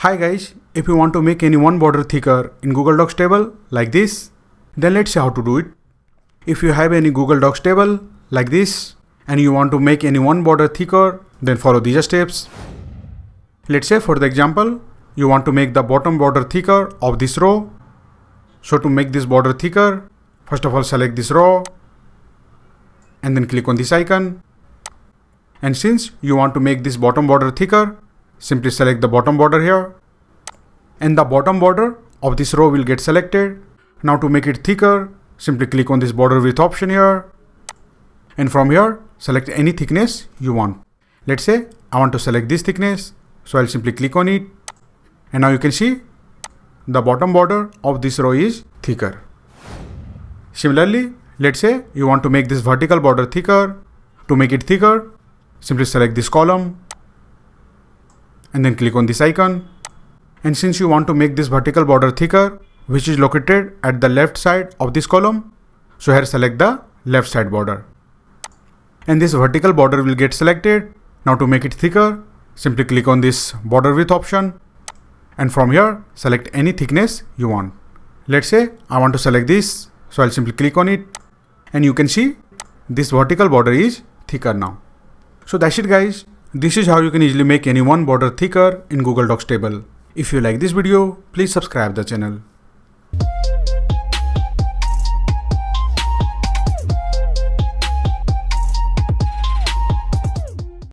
Hi guys, if you want to make any one border thicker in Google Docs table like this, then let's see how to do it. If you have any Google Docs table like this and you want to make any one border thicker, then follow these steps. Let's say for the example, you want to make the bottom border thicker of this row. So to make this border thicker, first of all select this row and then click on this icon. And since you want to make this bottom border thicker, simply select the bottom border here. And the bottom border of this row will get selected. Now to make it thicker, simply click on this border width option here. And from here, select any thickness you want. Let's say I want to select this thickness. So I'll simply click on it. And now you can see the bottom border of this row is thicker. Similarly, let's say you want to make this vertical border thicker. To make it thicker, simply select this column and then click on this icon. And since you want to make this vertical border thicker, which is located at the left side of this column, so here select the left side border. And this vertical border will get selected. Now to make it thicker, simply click on this border width option. And from here, select any thickness you want. Let's say I want to select this, so I'll simply click on it. And you can see this vertical border is thicker now. So that's it guys. This is how you can easily make any one border thicker in Google Docs table. If you like this video, please subscribe the channel.